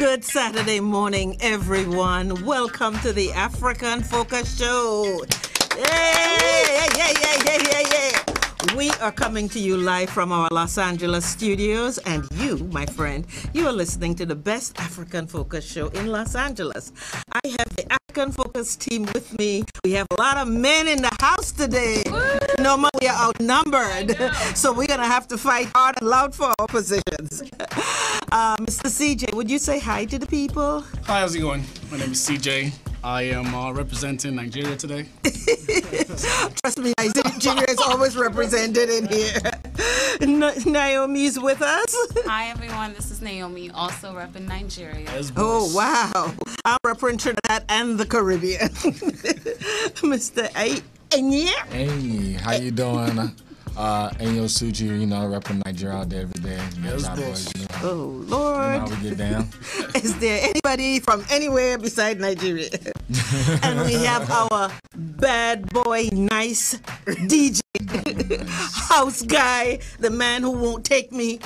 Good Saturday morning, everyone. Welcome to the African Focus Show. Yay! We are coming to you live from our Los Angeles studios, and you, my friend, you are listening to the best African Focus Show in Los Angeles. I have the African Focus team with me. We have a lot of men in the house today. Normally we are outnumbered, so we're going to have to fight hard and loud for our positions. Mr. CJ, would you say hi to the people? Hi, how's it going? My name is CJ. I am representing Nigeria today. Trust me, Nigeria is always represented in here. Naomi's with us. Hi, everyone. This is Naomi, also repping Nigeria. Oh, wow. I'm repping Trinidad and the Caribbean. Mr. Enye. Hey, how you doing? Enyo Suji, repping Nigeria all day, every day. Oh, Lord. You know how we get down. Is there anybody from anywhere beside Nigeria? And we have our bad boy, nice DJ, house guy, the man who won't take me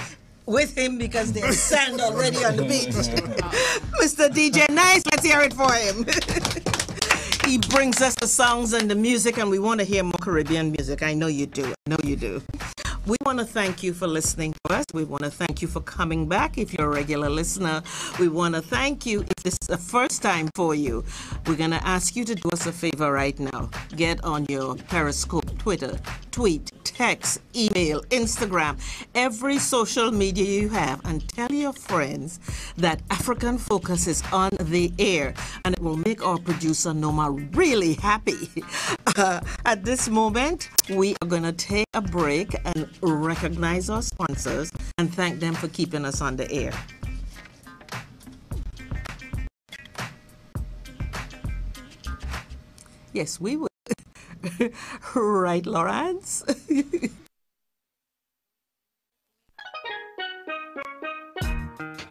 with him because there's sand already on the beach. Mr. DJ Nice, let's hear it for him. He brings us the songs and the music, and we want to hear more Caribbean music. I know you do. We want to thank you for listening to us. We want to thank you for coming back if you're a regular listener. We want to thank you if this is the first time for you. We're going to ask you to do us a favor right now. Get on your Periscope, Twitter, tweet, text, email, Instagram, every social media you have, and tell your friends that African Focus is on the air, and it will make our producer Noma really happy. At this moment, we are going to take a break and recognize our sponsors and thank them for keeping us on the air. Yes, we will. Right, Lawrence?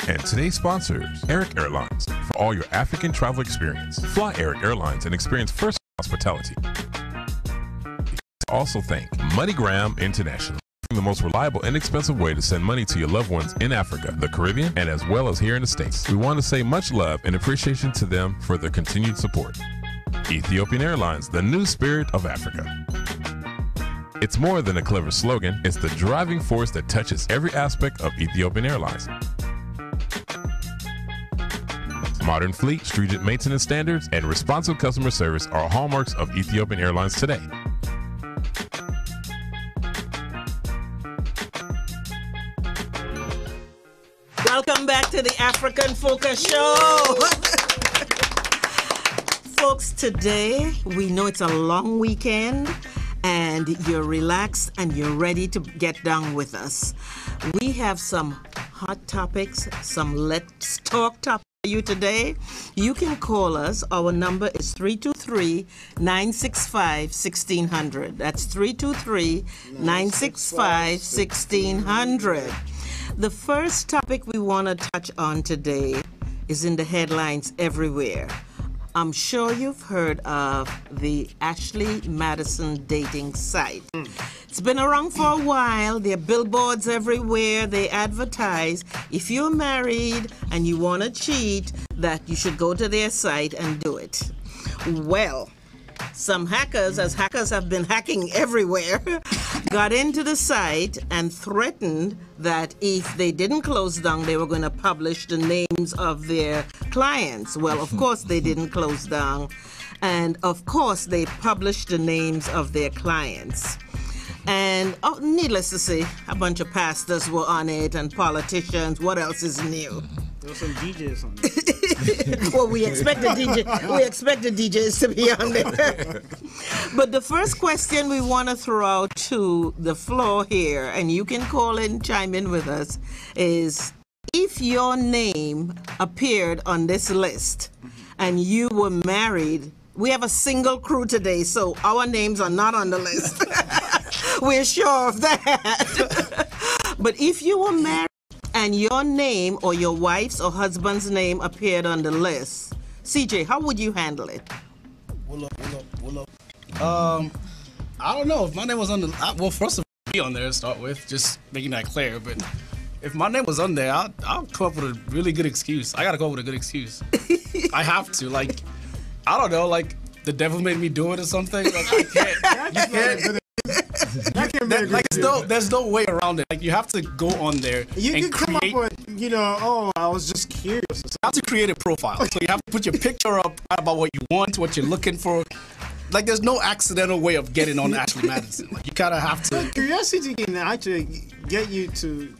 And today's sponsors, Eric Airlines. For all your African travel experience, fly Eric Airlines and experience first hospitality. Also thank MoneyGram International, the most reliable and inexpensive way to send money to your loved ones in Africa, the Caribbean, and as well as here in the States. We want to say much love and appreciation to them for their continued support. Ethiopian Airlines, the new spirit of Africa. It's more than a clever slogan, it's the driving force that touches every aspect of Ethiopian Airlines. Modern fleet, stringent maintenance standards, and responsive customer service are hallmarks of Ethiopian Airlines today. Welcome back to the African Focus Show. Folks, today we know it's a long weekend and you're relaxed and you're ready to get down with us. We have some hot topics, some let's talk topics for you today. You can call us. Our number is 323-965-1600. That's 323-965-1600. The first topic we want to touch on today is in the headlines everywhere. I'm sure you've heard of the Ashley Madison dating site. It's been around for a while. There are billboards everywhere. They advertise if you're married and you want to cheat, that you should go to their site and do it. Well, some hackers, as hackers have been hacking everywhere, got into the site and threatened that if they didn't close down, they were going to publish the names of their clients. Well, of course, they didn't close down. And of course, they published the names of their clients. And needless to say, a bunch of pastors were on it and politicians. What else is new? There were some DJs on there. Well, we expected DJs to be on there. But the first question we want to throw out to the floor here, and you can call in, chime in with us, is if your name appeared on this list and you were married, we have a single crew today, so our names are not on the list. We're sure of that. But if you were married and your name or your wife's or husband's name appeared on the list, CJ, how would you handle it? Will up. I don't know if my name was on the. Well, first of all, be on there to start with, just making that clear. But if my name was on there, I'll come up with a really good excuse. I gotta come up with a good excuse. I have to. Like, I don't know. Like, the devil made me do it or something. Like, I can't. You can't. There's no way around it. Like, you have to go on there You and can come up create. with, oh, I was just curious. You have to create a profile. So you have to put your picture up about what you want, what you're looking for. Like, there's no accidental way of getting on Ashley Madison. Like, you kind of have to. Curiosity can actually get you to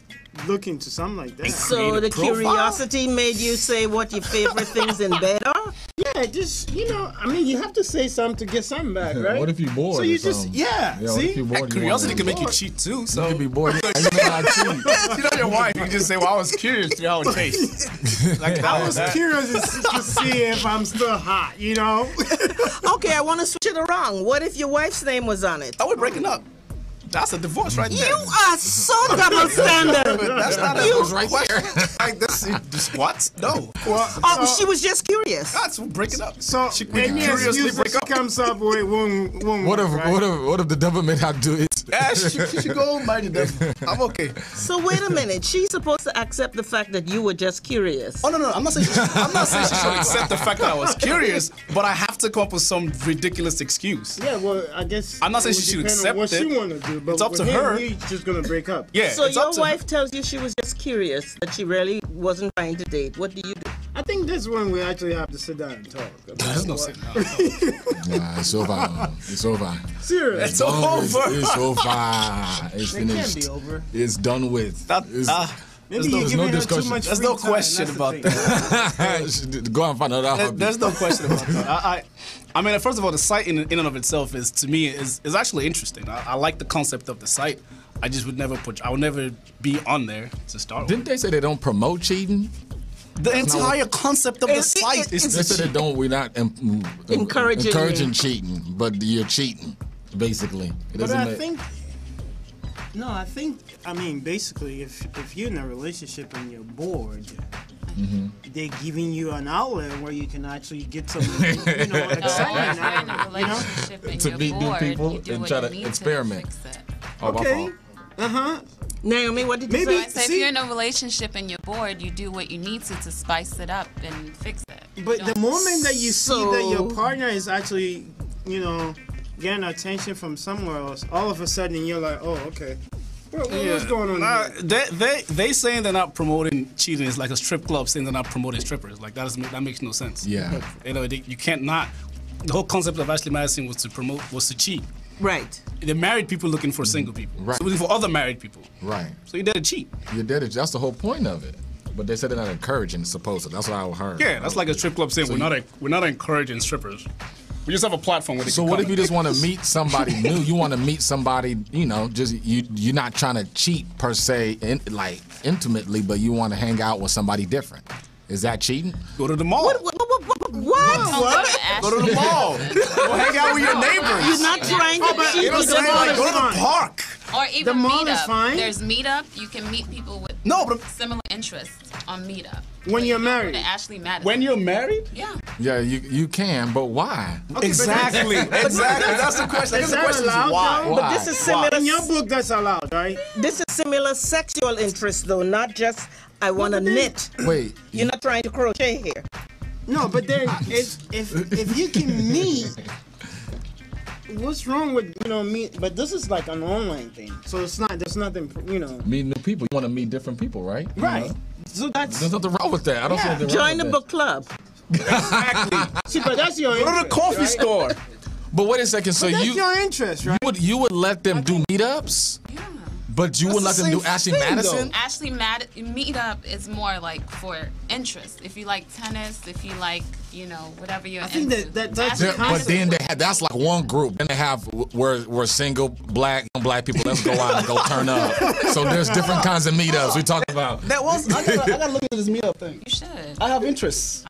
look into something like that. So the profile? curiosity made you say what your favorite things in bed are? Yeah, just, I mean, you have to say something to get something back, right? What if you bored? So or you just, something? yeah, What see? if you bored? And curiosity can make you cheat too. So You could be bored. You know how to cheat. you know your wife. You just say, "Well, I was curious to how it tastes." Like that. I was curious to see if I'm still hot, Okay, I want to switch it around. What if your wife's name was on it? Oh, we're breaking up. That's a divorce right there. You are so double standard. That's not a divorce right there. Like this what? No. Oh, she was just curious. That's breaking up. So, She any curiously excuse that break she up. comes up with won't What if, work, right? what if the devil made her do it? Yeah, she should go marry the devil. I'm okay. So wait a minute. She's supposed to accept the fact that you were just curious. Oh no, I'm not saying she should accept the fact that I was curious, but I have to come up with some ridiculous excuse. Yeah, well, I guess I'm not saying it would she should depend on accept what it. she want to do, but It's up with to him, her. he's just gonna break up. Yeah. So it's up your to wife her. tells you she was just curious, that she really wasn't trying to date. What do you do? I think this one we actually have to sit down and talk. About There's no what- sitting down. Nah, it's over. It's over. Serious. It's over. It's over. It's It can't finished. be over. It's done with. Maybe no- you're there's no giving her too discussion. much There's free no time, question that's the about thing. Go and find another hobby. There's no question about that. I mean, first of all, the site in and of itself is, to me, is actually interesting. I like the concept of the site. I just would never I would never be on there to start with. Didn't they say they don't promote cheating? The entire concept of the site is They said they don't. We're not Encouraging cheating, but you're cheating, basically. It But doesn't I make- think, I mean, basically, if you're in a relationship and you're bored, they're giving you an outlet where you can actually get some, No, if excitement you're in out a of it, relationship and To you're meet new bored, people you do and what try you to need experiment. to fix it. Oh, my Okay. fault. Naomi, what did you Maybe- say? So if See- you're in a relationship and you're bored, you do what you need to spice it up and fix it. You But the don't- moment that you see that your So- partner is actually, getting attention from somewhere else, all of a sudden you're like, oh, okay. What's going on here? They saying they're not promoting cheating is like a strip club saying they're not promoting strippers. Like that makes no sense. Yeah. You can't not. The whole concept of Ashley Madison was to cheat. Right. They're married people looking for single people. Right. So looking for other married people. Right. So you did a cheat. You did it. That's the whole point of it. But they said they're not encouraging, supposedly. That's what I heard. Yeah, that's like a strip club saying So we're not encouraging strippers. We just have a platform where they So can what come if you just want to meet somebody new? You want to meet somebody, just you're not trying to cheat per se, intimately, but you want to hang out with somebody different. Is that cheating? go to the mall? What? Don't go to Go to the mall. Go hang out with your neighbors. You're not trying to cheat. You know what I'm saying? Like, go to the park. Or even mall is meetup. fine. There's meetup. You can meet people with No, but similar interests on meetup. When you're Go married. to Ashley Madison. when you're married? Yeah. Yeah, you can, but why? Exactly. Exactly. That's the question. I guess Is the that question is allowed, why. though? But this is similar. In your book, that's allowed, right? This is similar sexual interest, though, not just I want to knit. Wait. You're not trying to crochet here. No, but then if you can meet, what's wrong with meet? But this is like an online thing, so there's nothing. Meet new people. You want to meet different people, right? Right. So that's There's nothing wrong with that. I don't see Yeah. anything wrong Join the with book club. see, but that's your Go to interest, the coffee right? store. that. But wait a second. So That's you your interest, right? you would let them do meetups, Yeah. but you wouldn't let the them do same Ashley thing, Madison? Ashley Meetup is more like for interest. If you like tennis, if you like, whatever you're think into. that's Ashley the But Madison then would- that's like one group. Then they have we're single black people. Let's go out and go turn up. So there's different kinds of meetups we talk about. That was I gotta look at this meetup thing. You should. I have interests.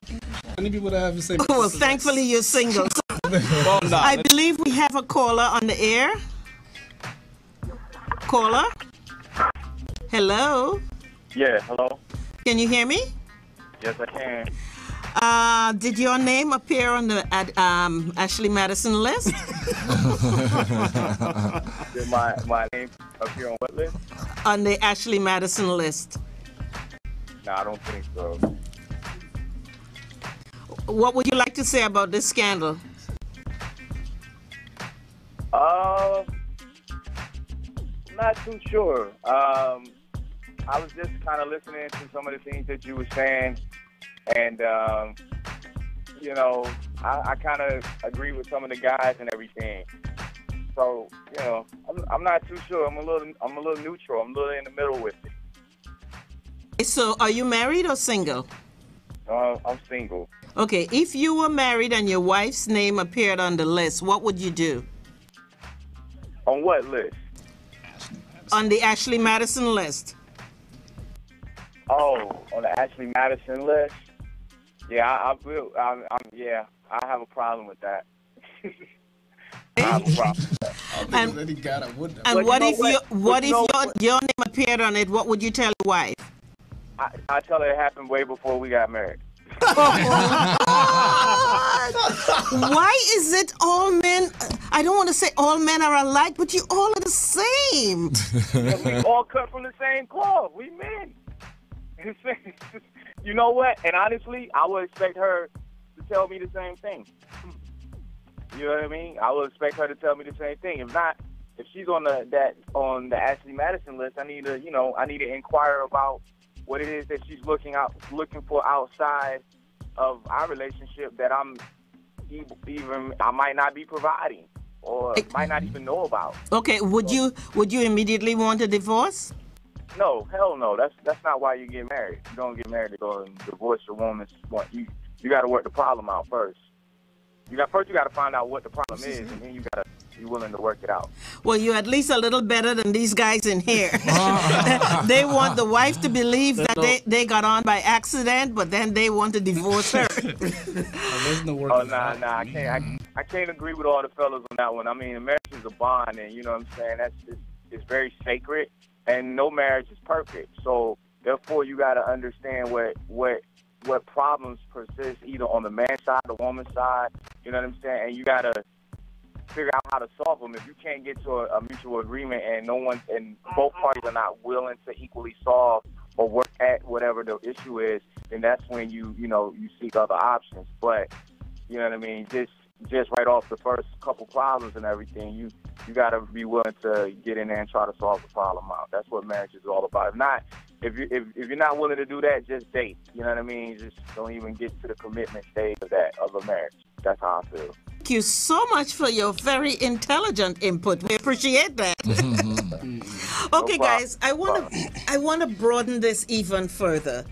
I need people that have the same. Well, interests. thankfully you're single. Well, nah, I believe we have a caller on the air. Caller? Hello? Yeah, hello? Can you hear me? Yes, I can. Did your name appear on the Ashley Madison list? Did my name appear on what list? On the Ashley Madison list. No, I don't think so. What would you like to say about this scandal? I'm not too sure. I was just kind of listening to some of the things that you were saying, and you know, I kind of agree with some of the guys and everything. So, you know, I'm not too sure. I'm a little neutral. I'm a little in the middle with it. So, are you married or single? I'm single. Okay, if you were married and your wife's name appeared on the list, what would you do? On what list? On the Ashley Madison list. Oh, on the Ashley Madison list? Yeah, I have a problem with that. I have a problem with that. And But what you if know what? your name appeared on it? What would you tell your wife? I tell her it happened way before we got married. Why is it all men? I don't want to say all men are alike, but you all are the same. We all cut from the same cloth. We men. You know what? And honestly, I would expect her to tell me the same thing. You know what I mean? I would expect her to tell me the same thing. If not, if she's on the Ashley Madison list, I need to inquire about what it is that she's looking for outside of our relationship that I might not be providing or might not even know about. Okay, would you immediately want a divorce? No, hell no. That's not why you get married. You don't get married to go and divorce your woman. You got to work the problem out first. You got to find out what the problem is, and then you got to be willing to work it out. Well, you're at least a little better than these guys in here. They want the wife to believe that they got on by accident, but then they want to divorce her. I can't agree with all the fellas on that one. I mean, marriage is a bond, and you know what I'm saying? It's very sacred, and no marriage is perfect. So therefore, you got to understand what problems persist either on the man's side or the woman's side. You know what I'm saying? And you got to figure out how to solve them. If you can't get to a mutual agreement and both parties are not willing to equally solve or work at whatever the issue is, then that's when you seek other options. But you know what I mean? Just right off the first couple problems and everything, you got to be willing to get in there and try to solve the problem out. That's what marriage is all about. If you're not willing to do that, just date. You know what I mean? Just don't even get to the commitment stage of a marriage. That's how I feel. Thank you so much for your very intelligent input. We appreciate that. Okay, guys, I want to broaden this even further.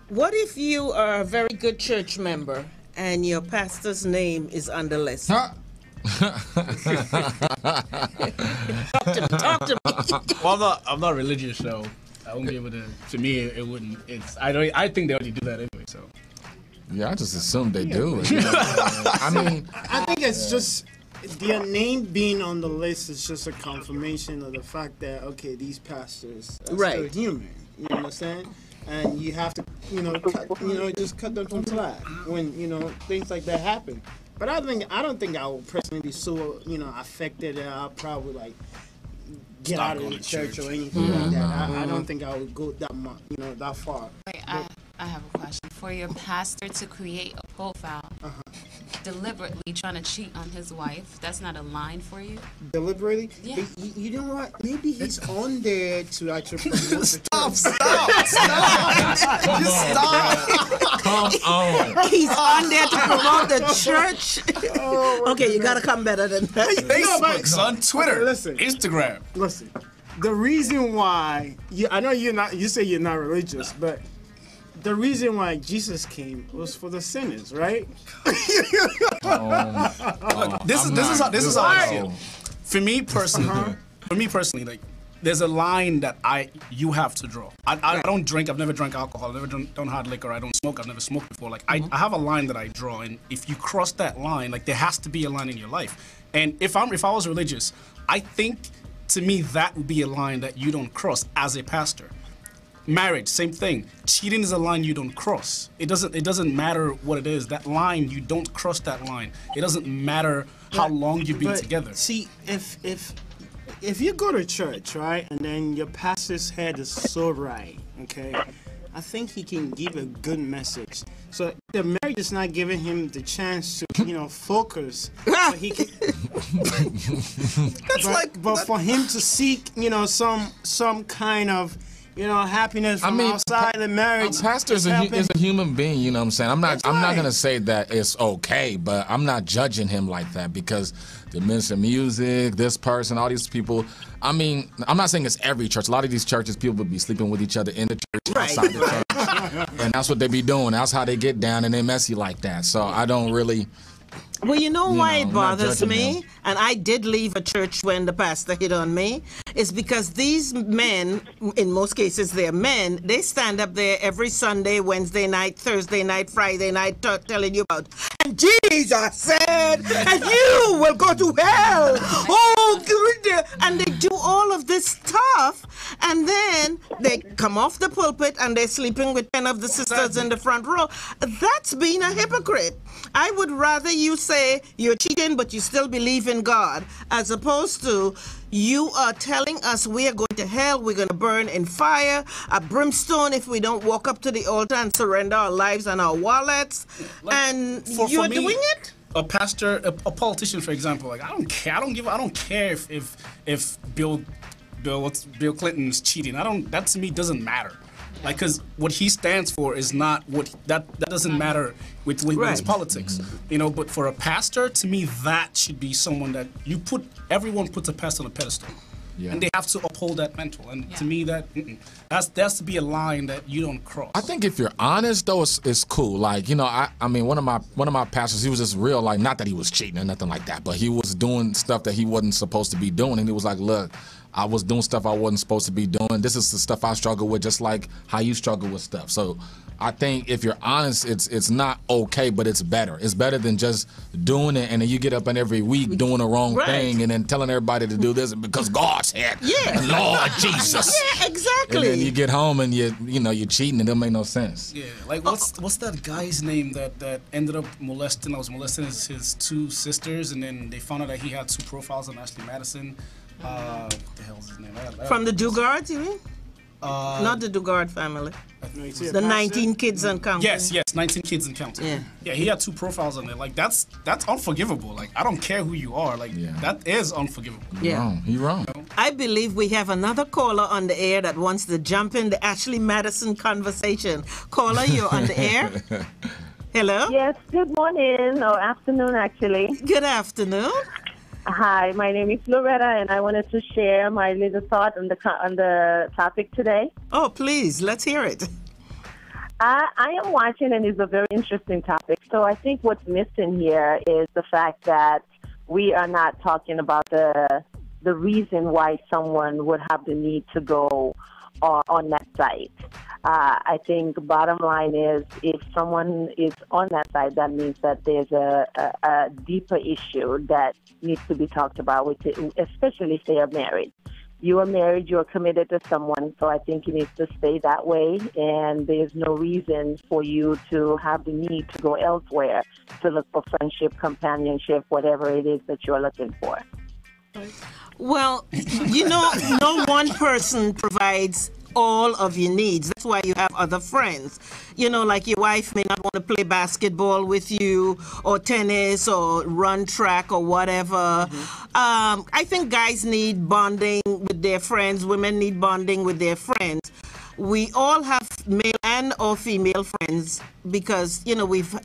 What if you are a very good church member and your pastor's name is on the list? Talk to me. Well, I'm not religious, so I won't be able to. To me, it wouldn't. I think they already do that anyway. So. Yeah, I just assume they do. I think it's just their name being on the list is just a confirmation of the fact that these pastors are still human. You understand? And you have to, just cut them some slack when things like that happen. But I don't think I would personally be so affected that I'll probably get out of the church or anything like that. I don't think I would go that much, that far. Wait, I have a question. For your pastor to create a profile deliberately trying to cheat on his wife, that's not a line for you? Deliberately? Yeah. You know what? Maybe he's on there to actually promote Stop. Just stop. Come on. He's on there to promote the church. Okay, you got to come better than that. Facebook, son, Twitter, listen, Instagram. Listen, the reason why, I know you say you're not religious, but the reason why Jesus came was for the sinners, right? This is how I feel. For me personally, like there's a line that you have to draw. I don't drink. I've never drank alcohol. I've never done hard liquor. I don't smoke. I've never smoked before. Like I have a line that I draw, and if you cross that line, like there has to be a line in your life. And if I was religious, I think to me that would be a line that you don't cross as a pastor. Marriage, same thing. Cheating is a line you don't cross. It doesn't matter what it is. That line, you don't cross that line. It doesn't matter how long you've been together. See, if you go to church, right, and then your pastor's head is so right, okay, I think he can give a good message. So the marriage is not giving him the chance to, focus. But he can, but for him to seek, some kind of, happiness from outside the marriage. A pastor is a human being, you know what I'm saying? I'm not gonna say that it's okay, but I'm not judging him like that because the minister of music, this person, all these people. I mean, I'm not saying it's every church. A lot of these churches, people would be sleeping with each other in the church, outside the church, and that's what they be doing. That's how they get down, and they messy like that. So I don't really. Well, you know why it bothers me? And I did leave a church when the pastor hit on me. It's because these men, in most cases they're men, they stand up there every Sunday, Wednesday night, Thursday night, Friday night, telling you about, and Jesus said, and you will go to hell. Oh, good. And they do all of this stuff, and then they come off the pulpit and they're sleeping with 10 of the sisters in the front row. That's being a hypocrite. I would rather you say you're cheating, but you still believe in God, as opposed to you are telling us we are going to hell, we're going to burn in fire, a brimstone if we don't walk up to the altar and surrender our lives and our wallets, and you're doing it? A pastor, a politician, for example, like I don't care if Bill Clinton's cheating. That to me doesn't matter. Like, because what he stands for is not what that doesn't matter with his politics, But for a pastor, to me, that should be someone that everyone puts a pastor on a pedestal, and they have to uphold that mantle. And to me, that's to be a line that you don't cross. I think if you're honest, though, it's cool. Like, I mean, one of my pastors, he was just real, like, not that he was cheating or nothing like that, but he was doing stuff that he wasn't supposed to be doing, and he was like, look. I was doing stuff I wasn't supposed to be doing. This is the stuff I struggle with, just like how you struggle with stuff. So I think if you're honest, it's not okay, but it's better. It's better than just doing it and then you get up and every week doing the wrong thing and then telling everybody to do this because God said, Lord Jesus. Yeah, exactly. And then you get home and you're cheating and it don't make no sense. Yeah, like what's that guy's name that ended up molesting his two sisters, and then they found out that he had 2 profiles on Ashley Madison. What the hell's his name? From the Dugard, you mean? Not the Dugard family. The 19 kids and counting. Yes, 19 kids and counting. Yeah, he had 2 profiles on there. Like that's unforgivable. Like I don't care who you are. Like that is unforgivable. You're wrong. I believe we have another caller on the air that wants to jump in the Ashley Madison conversation. Caller, you're on the air. Hello. Yes. Good morning or afternoon, actually. Good afternoon. Hi, my name is Loretta, and I wanted to share my little thought on the topic today. Oh, please, let's hear it. I am watching, and it's a very interesting topic. So I think what's missing here is the fact that we are not talking about the reason why someone would have the need to go on that site. I think bottom line is if someone is on that site, that means that there's a deeper issue that needs to be talked about, especially if they are married. You are married, you are committed to someone, so I think it needs to stay that way, and there's no reason for you to have the need to go elsewhere to look for friendship, companionship, whatever it is that you're looking for. Well, no one person provides all of your needs. That's why you have other friends. Like your wife may not want to play basketball with you or tennis or run track or whatever. I think guys need bonding with their friends. Women need bonding with their friends. We all have male and or female friends because,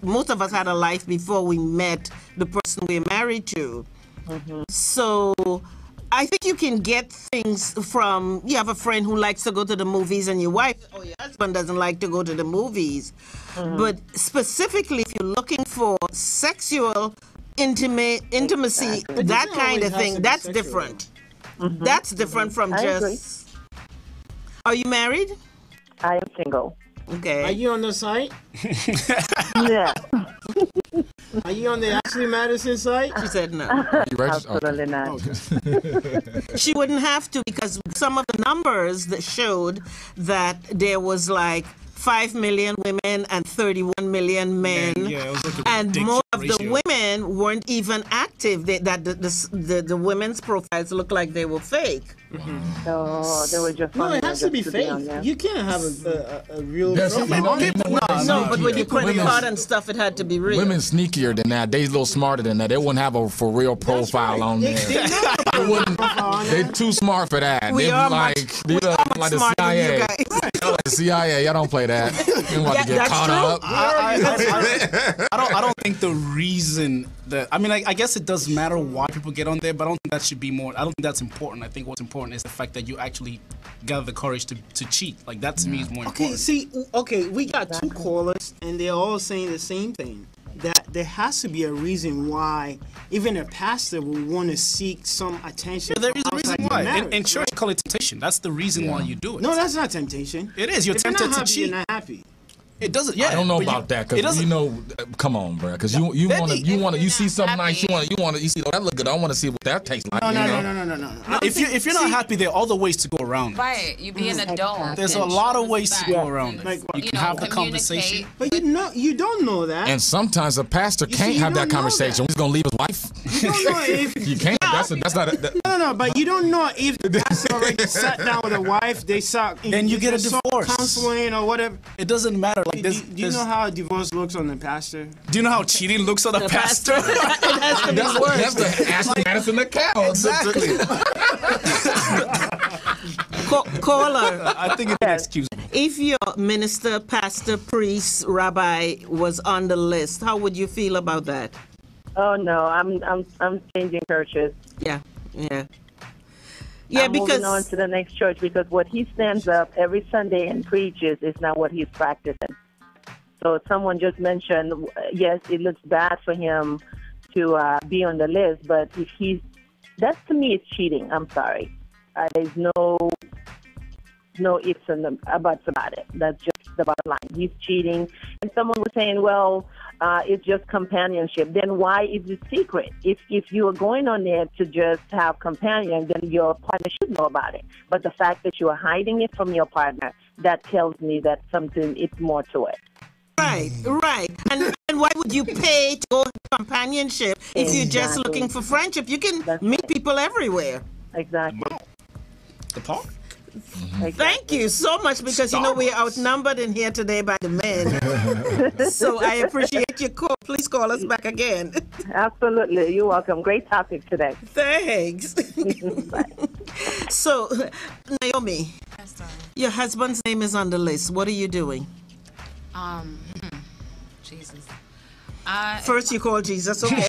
most of us had a life before we met the person we're married to. So I think you can get things from, you have a friend who likes to go to the movies and your husband doesn't like to go to the movies. But specifically, if you're looking for sexual intimacy, that kind of thing, that's different. That's different from just... Are you married? I am single. Okay. Are you on the site? Yeah. Are you on the Ashley Madison site? She said no. Absolutely not. She wouldn't have to because some of the numbers that showed that there was like 5 million women and 31 million men. Yeah, it was like a and ridiculous more of the ratio. women weren't even active. The women's profiles looked like they were fake. So they were just No, it has to be on fake. there. You can't have a real Yes, profile. No, but when you People- credit card and stuff, it had to be real. Women sneakier than that. They a little smarter than that. They wouldn't have a for real profile on there. They wouldn't. They too smart for that. We They are like much- they we are much like the smarter than you CIA. guys. Y'all like the CIA. Y'all don't play that. You want Yeah, to get that's caught true. up. I don't think the reason that I guess it does matter why people get on there, but I don't think that should be more. I don't think that's important. I think what's important is the fact that you actually gather the courage to cheat. Like that to me is more Okay, important. see, we got two callers, and they're all saying the same thing. That there has to be a reason why even a pastor would want to seek some attention. Yeah, there is a reason outside the why. marriage, In church, right? you call it temptation. That's the reason why you do it. No, that's not temptation. It is. You're If you're tempted not to happy, cheat. you're not happy. It doesn't. Yeah, I don't know but about that it because doesn't. you know, come on, bro. Because you want to you see something nice. You see, oh, that look good. I want to see what that tastes like. No, you know? no. If you're not happy, there are other ways to go around it. Right, you be an adult. There's a and lot show of ways to respect go around and, it. Like, You you can know, have the conversation. communicate. But you don't know that. And sometimes a pastor You can't see, you have that don't know conversation. that. He's gonna leave his wife. You don't know if You can't. That's not. No, but you don't know if the pastor already sat down with a wife. They saw. Then you get a divorce. Counseling or whatever. It doesn't matter. Like Do this. you know how a divorce looks on the pastor? Do you know how cheating looks on a pastor? It has to be worse. That's the Ashley Madison the cow. Exactly. Caller, I think it's an excuse. if your minister, pastor, priest, rabbi was on the list, how would you feel about that? Oh no, I'm changing churches. Yeah. I'm Because moving on to the next church because what he stands up every Sunday and preaches is not what he's practicing. So someone just mentioned, yes, it looks bad for him to be on the list, but if that to me is cheating. I'm sorry. There's no ifs and buts about it. That's just the bottom line. He's cheating. And someone was saying, well, it's just companionship. Then why is it secret? If you are going on there to just have companion, then your partner should know about it. But the fact that you are hiding it from your partner, that tells me that it's more to it. Right. And why would you pay to go companionship if you're just Exactly. looking for friendship? You can That's meet right. people everywhere. Exactly. The park? Thank you so much because you know we're outnumbered in here today by the men. So I appreciate your call. Please call us back again. Absolutely. You're welcome. Great topic today. Thanks. So, Naomi, Yes, sir. your husband's name is on the list. What are you doing? Jesus. First, you call Jesus, okay?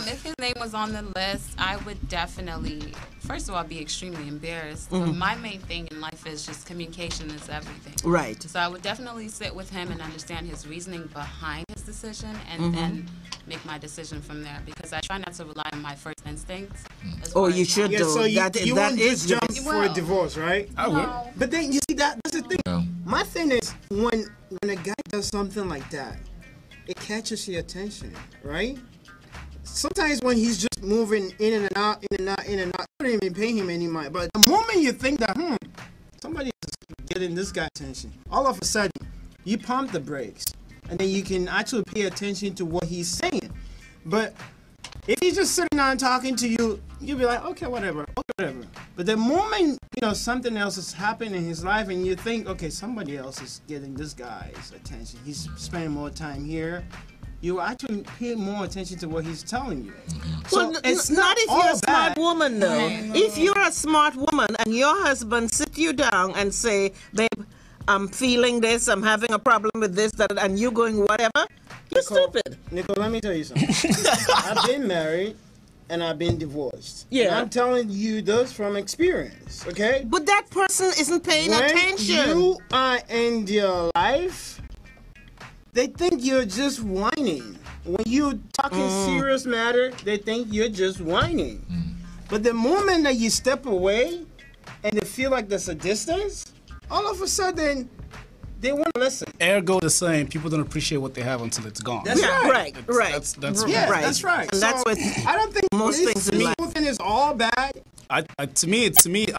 If his name was on the list, I would definitely, first of all, be extremely embarrassed. But my main thing in life is just communication is everything. Right. So I would definitely sit with him and understand his reasoning behind his decision and then make my decision from there because I try not to rely on my first instincts. as Oh, far you as- should Yeah, do. so you that won't is just jump the- for a divorce, right? I would. No. But then you see that's the thing. Yeah. My thing is when a guy does something like that, it catches your attention, right? Sometimes when he's just moving in and out, you don't even pay him any mind. But the moment you think that, somebody is getting this guy attention, all of a sudden you pump the brakes, and then you can actually pay attention to what he's saying. But if he's just sitting down talking to you, you'll be like, okay, whatever. But the moment, something else is happening in his life and you think, okay, somebody else is getting this guy's attention. He's spending more time here. You actually pay more attention to what he's telling you. Well, So it's not if all you're a smart bad. woman, though. If you're a smart woman and your husband sit you down and say, babe, I'm feeling this, I'm having a problem with this, that, and you going whatever, you're stupid. Nicole, let me tell you something. I've been married and I've been divorced. Yeah. And I'm telling you this from experience, okay? But that person isn't paying When attention. you are in their life, they think you're just whining. When you talking serious matter, they think you're just whining. But the moment that you step away and they feel like there's a distance, all of a sudden they want to listen. Ergo the same. People don't appreciate what they have until it's gone. That's Yeah, right. right. That's Yeah, Right. that's right. And that's what I don't think most this things in life. thing is all bad. to me,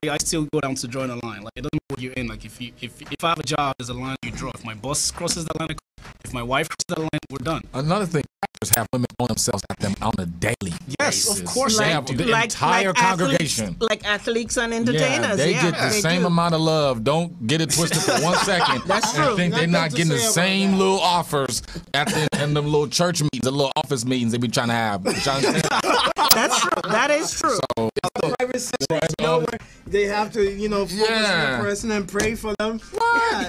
I still go down to drawing a line. Like, it doesn't matter what you're in. Like, if I have a job, there's a line you draw. If my boss crosses that line, if my wife crosses that line, we're done. Another thing, pastors have women on themselves at them on a daily Yes, basis. of course. They have the entire congregation. Like athletes and entertainers. They get the same amount of love. Don't get it twisted for 1 second. That's true. I think they're not getting the same little offers at them little church meetings, the little office meetings they be trying to have. That's true. That is true. So, private session, they have to, focus on the person and pray for them.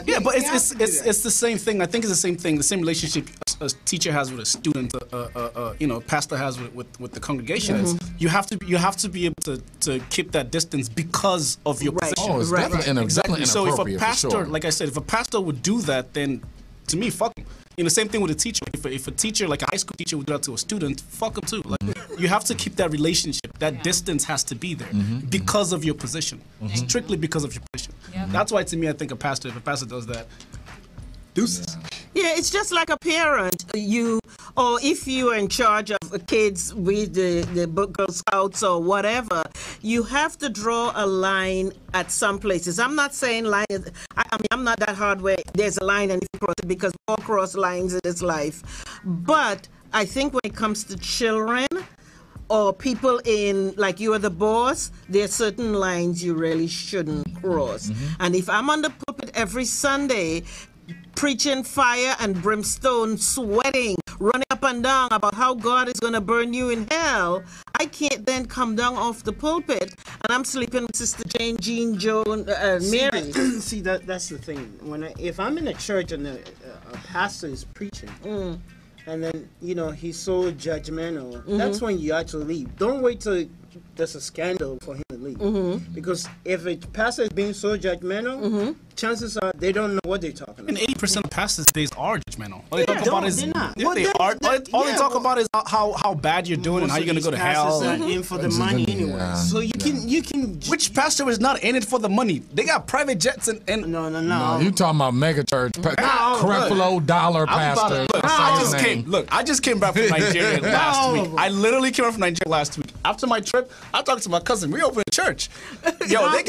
Yeah, but it's the same thing. I think it's the same thing. The same relationship a teacher has with a student, a pastor has with the congregation. Mm-hmm. You have to be able to keep that distance because of your position. Oh, it's definitely exactly. So if a pastor, like I said, if a pastor would do that, then to me, fuck him. Same thing with a teacher. If a teacher, like a high school teacher, would do that to a student, fuck them too. Like, you have to keep that relationship. That distance has to be there because of your position, strictly because of your position. That's why, to me, I think if a pastor does that, deuces. Yeah, it's just like a parent. Or if you are in charge of kids with the Girl Scouts or whatever, you have to draw a line at some places. I'm not saying line. I'm not that hard where there's a line and you cross it, because we all cross lines in this life. But I think when it comes to children or people in, like you are the boss, there are certain lines you really shouldn't cross. And if I'm on the pulpit every Sunday preaching fire and brimstone, sweating, running up and down about how God is going to burn you in hell, I can't then come down off the pulpit and I'm sleeping with Sister Jane, Jean, Joan, Mary. See, that's the thing. If I'm in a church and a pastor is preaching, and then, he's so judgmental, that's when you actually leave. Don't wait till there's a scandal for him to leave. Because if a pastor is being so judgmental, chances are they don't know what they're talking about. And 80% of pastors these days are judgmental. All they talk about is they're not. All they talk about is how bad you're doing and how you're gonna go to hell. Pastors are in for the money anyway. So you can. Which pastor is not in it for the money? They got private jets and No. You talking about mega church, Creflo Dollar pastor? I just came back from Nigeria last week. I literally came back from Nigeria last week. After my trip, I talked to my cousin. We opened a church. They got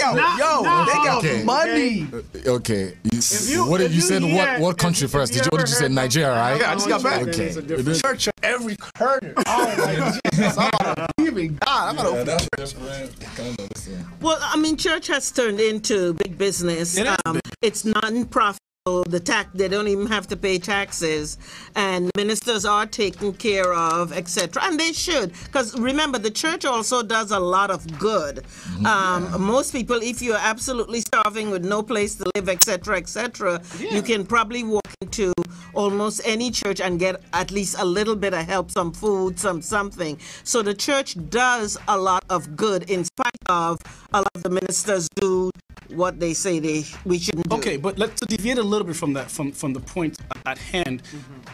money. Okay. You said what country first? What did you say? Nigeria, right? Yeah, I just got back. Okay. Church on every corner. Oh my Jesus! I'm about to believe God. I'm about to open a church. Well, church has turned into big business. It's non-profit. They don't even have to pay taxes, and ministers are taken care of, etc. And they should, because remember, the church also does a lot of good. Most people, if you're absolutely starving with no place to live, etc., you can probably walk into almost any church and get at least a little bit of help, some food, something. So the church does a lot of good, in spite of a lot of the ministers do what they say we shouldn't do. Okay, but let's deviate a little bit from that, from the point at hand.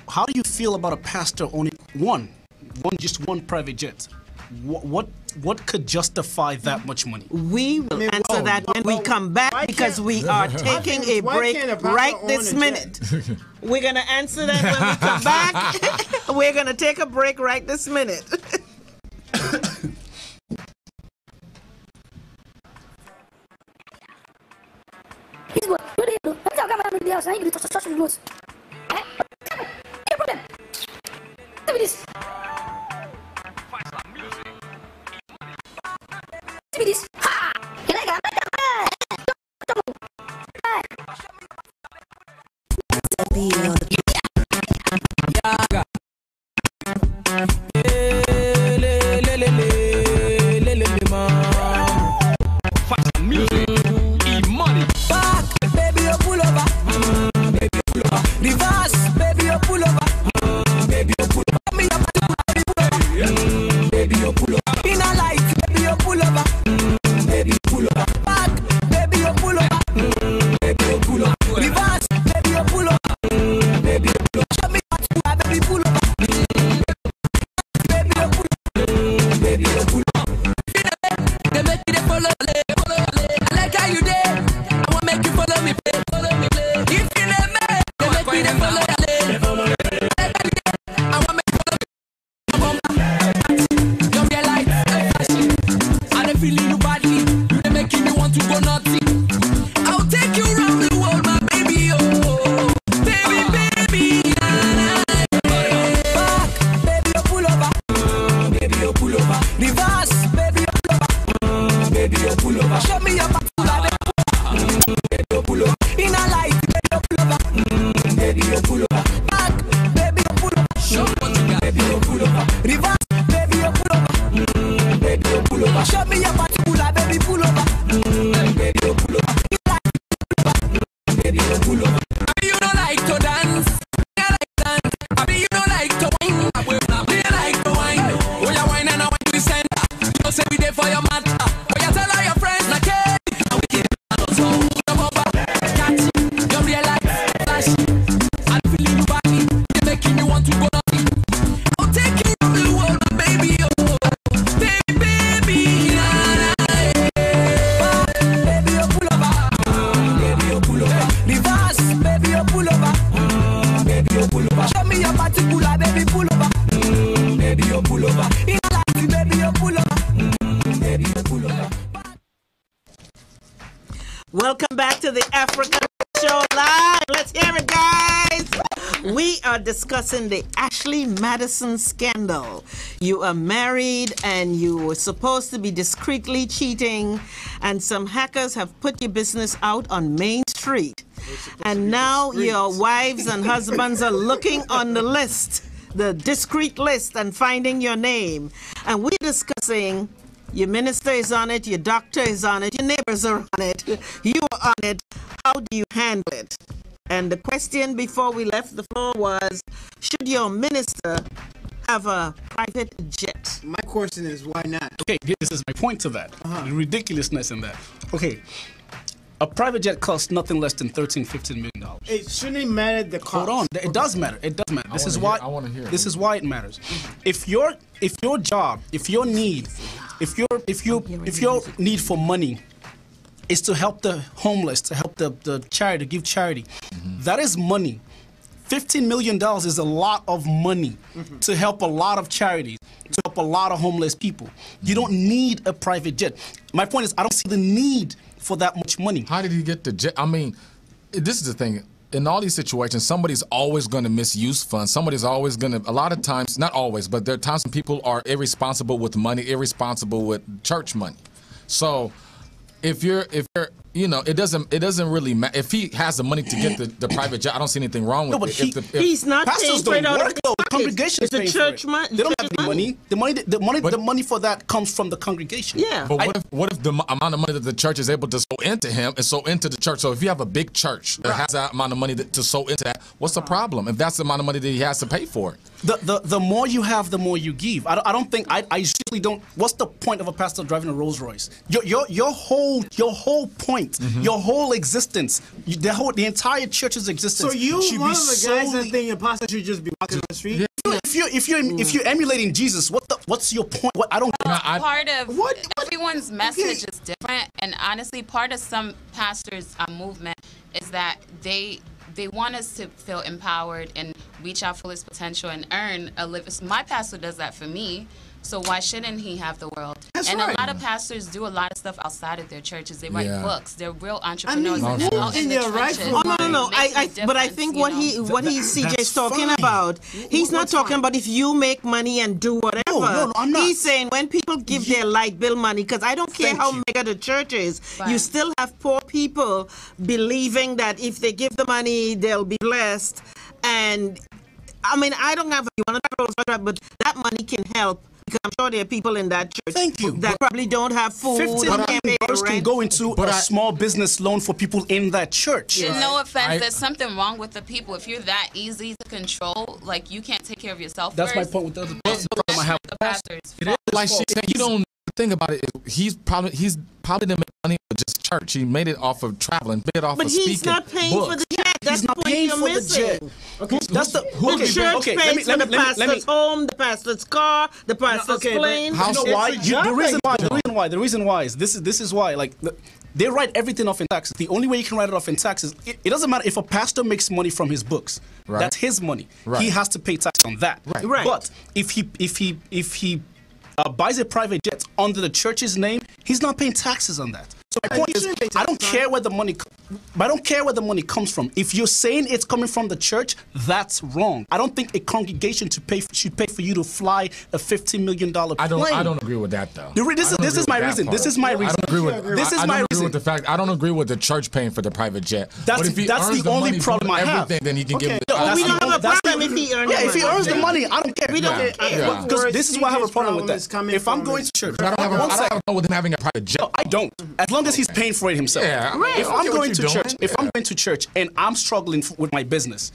How do you feel about a pastor owning just one private jet? What could justify that much money? We will answer that when we come back, because we are taking a break right this minute. We're going to answer that when we come back. We're going to take a break right this minute. What do you do? Let's talk about the house. I need to touch the rules. Problem. Give me this. Give me this. Ha! Can I get reverse, baby, you pull over. Baby, you pull over. Me up, baby, you pull over. In a light, baby, you pull over. Baby, you pull over. Back, baby, you pull over. Baby, you pull over. Reverse, baby, you pull over. Welcome back to the Africa Show Live. Let's hear it, guys. We are discussing the Ashley Madison scandal. You are married and you were supposed to be discreetly cheating, and some hackers have put your business out on Main Street. And now your wives and husbands are looking on the list, the discreet list, and finding your name. And we're discussing, your minister is on it, your doctor is on it, your neighbors are on it, you are on it. How do you handle it? And the question before we left the floor was, should your minister have a private jet? My question is, why not? Okay, this is my point to that. The ridiculousness in that. Okay, a private jet costs nothing less than $13-15 million. It shouldn't matter the cost. Hold on, it does matter. It does matter. This is why. I want to hear. This is why it matters. If your job, if your need for money is to help the homeless, to help the charity, to give charity, that is money. $15 million is a lot of money to help a lot of charities, to help a lot of homeless people. You don't need a private jet. My point is, I don't see the need for that much money. How did he get the jet? I mean, this is the thing. In all these situations, somebody's always going to misuse funds. Somebody's always going to, a lot of times, not always, but there are times when people are irresponsible with money, irresponsible with church money. So if you're, you know, it doesn't really matter. If he has the money to get the private jet, I don't see anything wrong with it. He's not paying for it out of the congregation. It's the church money. They don't have any money. The money for that comes from the congregation. Yeah. But what if the amount of money that the church is able to sow into him is sow into the church? So if you have a big church that has that amount of money to sow into that, what's the problem? If that's the amount of money that he has to pay for it. The more you have, the more you give. I don't think I usually don't. What's the point of a pastor driving a Rolls Royce? Your whole point, your whole existence, the entire church's existence. So you one of the guys that think a pastor should just be walking on the street? Yeah. If you're emulating Jesus, what's your point? I don't. Part of everyone's message is different, and honestly, part of some pastors' movement is that they want us to feel empowered and reach our fullest potential and earn a living. My pastor does that for me, so why shouldn't he have the world? That's and right. A lot of pastors do a lot of stuff outside of their churches. They write books. They're real I entrepreneurs. mean, and they're out in the trenches. No. But I think what CJ's talking about, he's not talking about if you make money and do whatever. No, I'm not. He's saying when people give their light bill money, because I don't care how mega the church is, you still have poor people believing that if they give the money, they'll be blessed. And I mean, I don't have one of that, but that money can help. Because I'm sure there are people in that church that probably don't have food. $15 million can go into a small business loan for people in that church. Yeah. No offense, there's something wrong with the people. If you're that easy to control, like you can't take care of yourself. That's first, my point with the other problem I have. The pastors. It is like she's saying, you don't think about it. He's probably didn't make money with just church. He made it off of traveling, made it off of speaking. But he's not paying for the jet. That's He's not paying for the jet. Okay, that's the church pays for the pastor's home, the pastor's car, the pastor's plane. You know why? The reason why is this is why, like, they write everything off in taxes. The only way you can write it off in taxes, it doesn't matter if a pastor makes money from his books. Right. That's his money. Right. He has to pay tax on that. Right. But if he buys a private jet under the church's name, he's not paying taxes on that. So my point is, I don't care where the money comes from. If you're saying it's coming from the church, that's wrong. I don't think a congregation should pay for you to fly a $15 million plane. I don't agree with that though. This is my reason. I don't agree with the fact. I don't agree with the church paying for the private jet. That's the only problem I have. Then he can give. We don't have a problem if he earns. Yeah, if he earns the money, I don't care. We don't. Because this is why I have a problem with that. If I'm going to church, I don't have a problem with him having a private jet. No, I don't. As long as he's paying for it himself. Yeah, if I'm going to church, and I'm struggling with my business,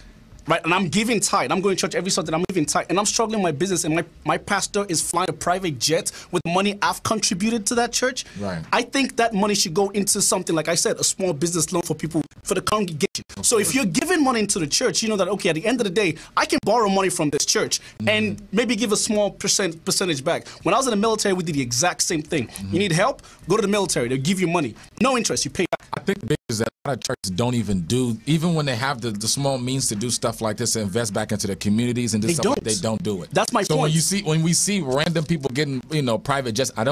right, and I'm giving tithe, I'm going to church every Sunday, I'm giving tithe, and I'm struggling with my business, and my pastor is flying a private jet with money I've contributed to that church. Right. I think that money should go into something, like I said, a small business loan for people, for the congregation. So if you're giving money into the church, you know that, okay, at the end of the day, I can borrow money from this church and maybe give a small percentage back. When I was in the military, we did the exact same thing. You need help? Go to the military. They'll give you money. No interest. You pay back. I think the big is that a lot of churches don't even when they have the small means to do stuff like this, to invest back into their communities and this stuff, they don't do it. That's my point. So when we see random people getting, private jets, I'm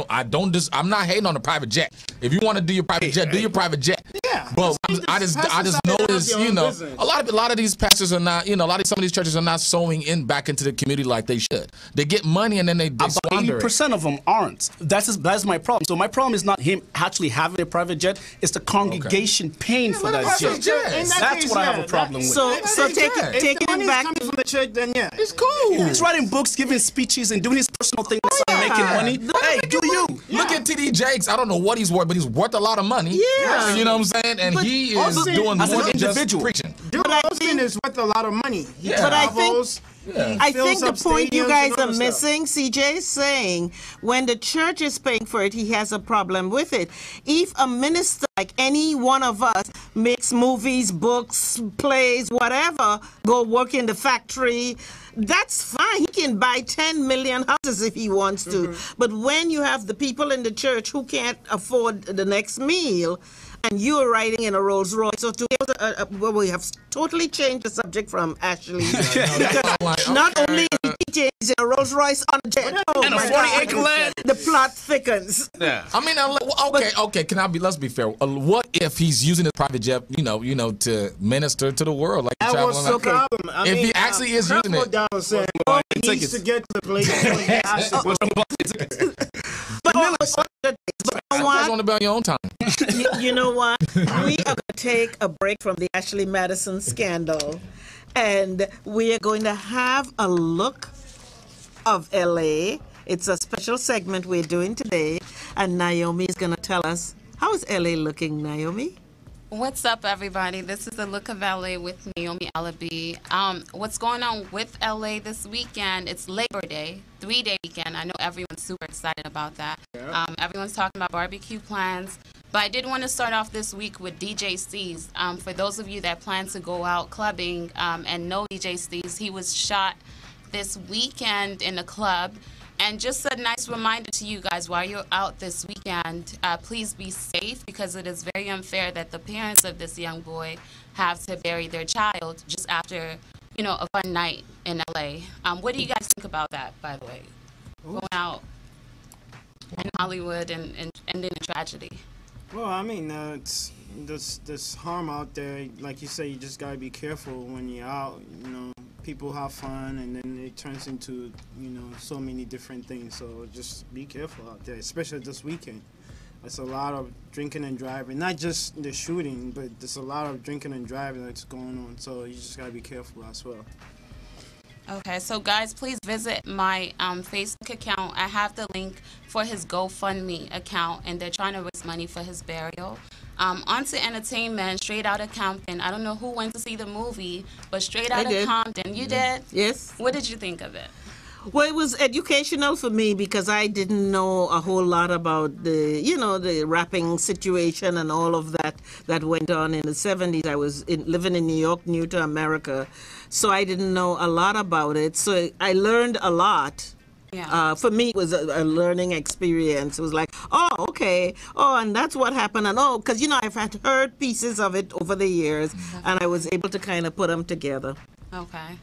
not hating on the private jet. If you want to do your private jet, do your private jet. Yeah. But I just noticed, you know, a lot of these pastors are not, you know, some of these churches are not sowing back into the community like they should. They get money and then they squander it. 80% of them aren't. That's my problem. So my problem is not him actually having a private jet. It's the congregation paying for that jet. That's what I have a problem with. So taking it back from the church, then yeah, it's cool. He's writing books, giving speeches, and doing his personal thing, making money. Hey, do you? Look at T.D. Jakes. I don't know what he's worth, but he's worth a lot of money. Yeah. You know what I'm saying? And he is doing more than just preaching. Dude, Austin is worth a lot of money. But I think the point you guys are missing, CJ is saying, when the church is paying for it, he has a problem with it. If a minister, like any one of us, makes movies, books, plays, whatever, go work in the factory, that's fine. He can buy 10 million houses if he wants to. But when you have the people in the church who can't afford the next meal, and you're riding in a Rolls Royce, so well, we have totally changed the subject from Ashley. Not only is he in a Rolls Royce on a jet, and a 40-acre land, the plot thickens. Yeah. I mean, okay. Let's be fair. What if he's using his private jet, you know, to minister to the world, like that was the problem. If he actually is using it, he needs to get to the place. But you want to be on your own time. You know what? We are going to take a break from the Ashley Madison scandal, and we are going to have a look of LA. It's a special segment we're doing today, and Naomi is going to tell us, how is LA looking, Naomi? What's up, everybody? This is the Look of LA with Naomi Alabi. What's going on with LA this weekend? It's Labor Day, 3-day weekend. I know everyone's super excited about that. Yeah. Everyone's talking about barbecue plans. But I did want to start off this week with DJ Steez. For those of you that plan to go out clubbing and know DJ Steez, he was shot this weekend in a club. And just a nice reminder to you guys, while you're out this weekend, please be safe, because it is very unfair that the parents of this young boy have to bury their child just after, you know, a fun night in LA. What do you guys think about that, by the way? Going out in Hollywood and ending a tragedy. Well, I mean, it's there's harm out there. Like you say, you just gotta be careful when you're out. You know, people have fun, and then it turns into, you know, so many different things. So just be careful out there, especially this weekend. There's a lot of drinking and driving, not just the shooting, but there's a lot of drinking and driving that's going on. So you just gotta be careful as well. Okay, so guys, please visit my Facebook account. I have the link for his GoFundMe account, and they're trying to raise money for his burial. On to entertainment, Straight Outta Compton. I don't know who went to see the movie, but Straight Outta Compton, you did? Yes. What did you think of it? Well, it was educational for me because I didn't know a whole lot about the, you know, the rapping situation and all of that went on in the 70s. I was living in New York, new to America, so I didn't know a lot about it. So I learned a lot. Yeah. For me, it was a learning experience. It was like, oh, okay. Oh, and that's what happened. And oh, because, you know, I've had heard pieces of it over the years, and I was able to kind of put them together. Okay.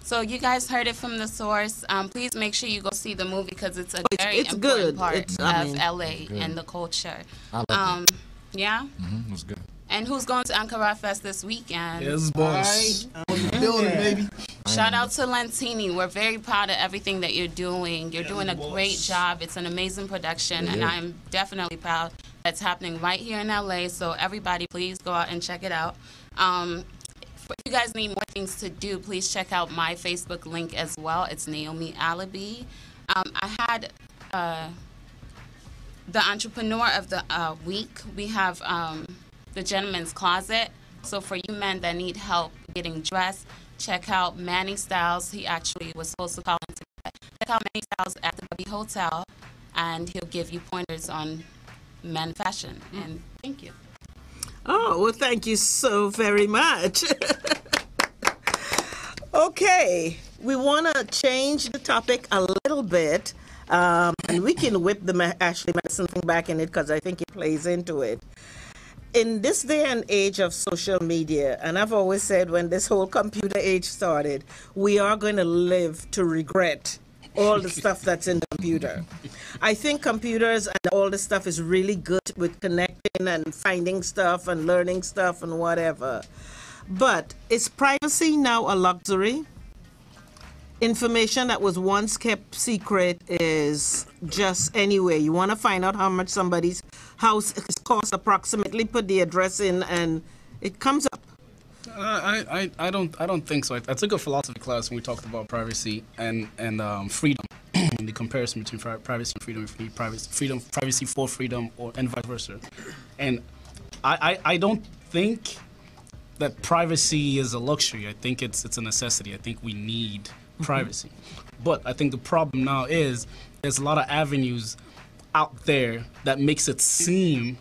So you guys heard it from the source. Please make sure you go see the movie because it's a very important part of LA and the culture. I like it. Yeah? It was good. And who's going to Ankara Fest this weekend? Yes, boss. Building, baby. Shout out to Lentini. We're very proud of everything that you're doing. You're doing a great job. It's an amazing production, and I'm definitely proud that's happening right here in LA. So everybody, please go out and check it out. If you guys need more things to do, please check out my Facebook link as well. It's Naomi Alabi. I had the Entrepreneur of the Week. We have the Gentleman's Closet. So for you men that need help getting dressed, check out Manny Styles. He actually was supposed to call in today. Check out Manny Styles at the W Hotel, and he'll give you pointers on men fashion. And thank you. Oh, well, thank you so very much. Okay, we want to change the topic a little bit, and we can whip the Ashley Madison thing back in it because I think it plays into it. In this day and age of social media, and I've always said when this whole computer age started, we are going to live to regret all the stuff that's in the computer. I think computers and all this stuff is really good with connecting and finding stuff and learning stuff and whatever. But is privacy now a luxury? Information that was once kept secret is just anywhere. You want to find out how much somebody's house costs approximately, put the address in, and it comes up. I don't think so. I took a philosophy class when we talked about privacy and freedom, and the comparison between privacy and freedom, privacy for freedom, and vice versa. And I don't think that privacy is a luxury. I think it's a necessity. I think we need privacy. But I think the problem now is there's a lot of avenues out there that makes it seem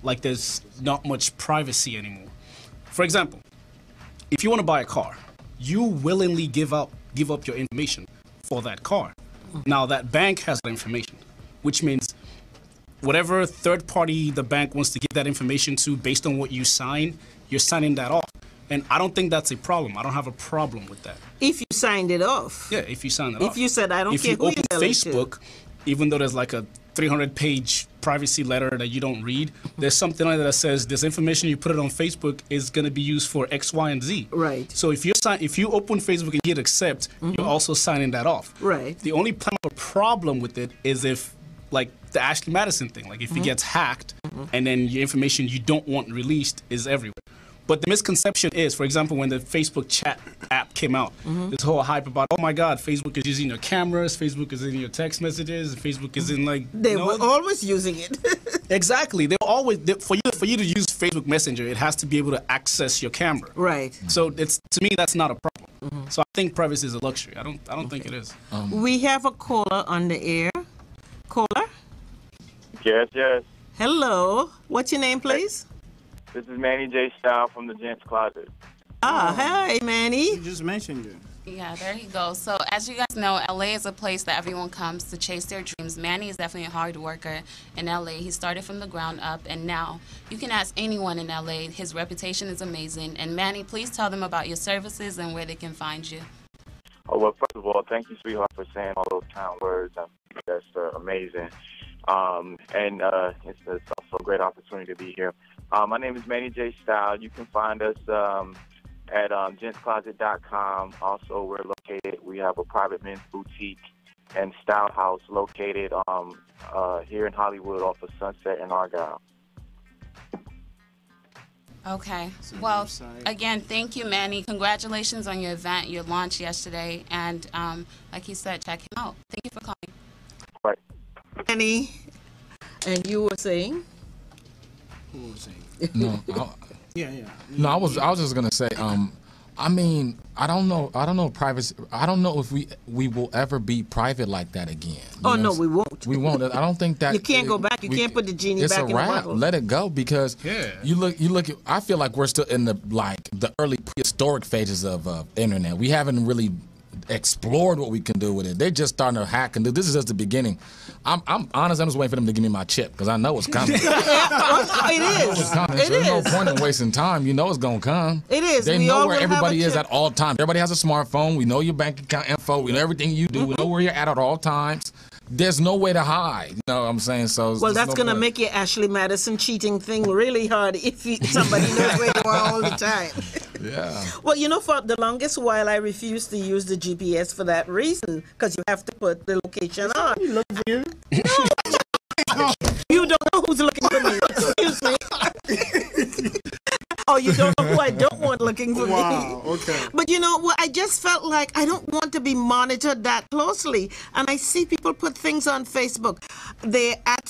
like there's not much privacy anymore. For example, if you want to buy a car, you willingly give up your information for that car. Now that bank has that information, which means whatever third party the bank wants to give that information to based on what you sign, you're signing that off. And I don't think that's a problem. I don't have a problem with that. If you signed it off. Yeah, if you signed it off. If you said, I don't care who you open Facebook, even though there's like a 300-page privacy letter that you don't read, there's something on there that says this information you put it on Facebook is going to be used for X, Y, and Z. Right. So if you open Facebook and hit accept, you're also signing that off. Right. The only problem with it is if, like the Ashley Madison thing, like if it gets hacked and then your information you don't want released is everywhere. But the misconception is, for example, when the Facebook chat app came out, this whole hype about, oh my God, Facebook is using your cameras, Facebook is in your text messages, Facebook is in like... They were always using it. Exactly. For you to use Facebook Messenger, it has to be able to access your camera. Right. So to me, that's not a problem. So I think privacy is a luxury. I don't think it is. We have a caller on the air. Caller? Yes. Hello. What's your name, please? This is Manny J. Style from the Gents Closet. Hi, Manny. You just mentioned it. Yeah, there you go. So as you guys know, LA is a place that everyone comes to chase their dreams. Manny is definitely a hard worker in LA. He started from the ground up, and now you can ask anyone in LA. His reputation is amazing. And Manny, please tell them about your services and where they can find you. Oh, well, first of all, thank you, sweetheart, for saying all those kind words. That's amazing. And it's also a great opportunity to be here. My name is Manny J. Style. You can find us at gentscloset.com. Also, we have a private men's boutique and style house located here in Hollywood off of Sunset and Argyle. Okay. Well, again, thank you, Manny. Congratulations on your event, your launch yesterday. And like he said, check him out. Thank you for calling. Right. Manny, and you were saying? Who was saying? No, Yeah. no, I was just gonna say, I mean, I don't know privacy. I don't know if we will ever be private like that again. Oh no, we won't. We won't. I don't think that you can't go back. You can't put the genie back in the bottle. Let it go because you look. I feel like we're still in the early prehistoric phases of internet. We haven't really explored what we can do with it. They're just starting to hack and do. This is just the beginning. I'm honest. I'm just waiting for them to give me my chip because I know it's coming. It is. There's no point in wasting time. You know it's gonna come. It is. They know where everybody is at all times. Everybody has a smartphone. We know your bank account info. We know everything you do. We know where you're at all times. There's no way to hide. You know what I'm saying? So well, that's gonna make your Ashley Madison cheating thing really hard if somebody knows where you are all the time. Yeah. Well, you know, for the longest while, I refused to use the GPS for that reason, because you have to put the location on. You look for you. No, you don't know who's looking for me. Excuse me. Oh, you don't know who I don't want looking for me. Wow, okay. But you know what? I just felt like I don't want to be monitored that closely. And I see people put things on Facebook. They're at,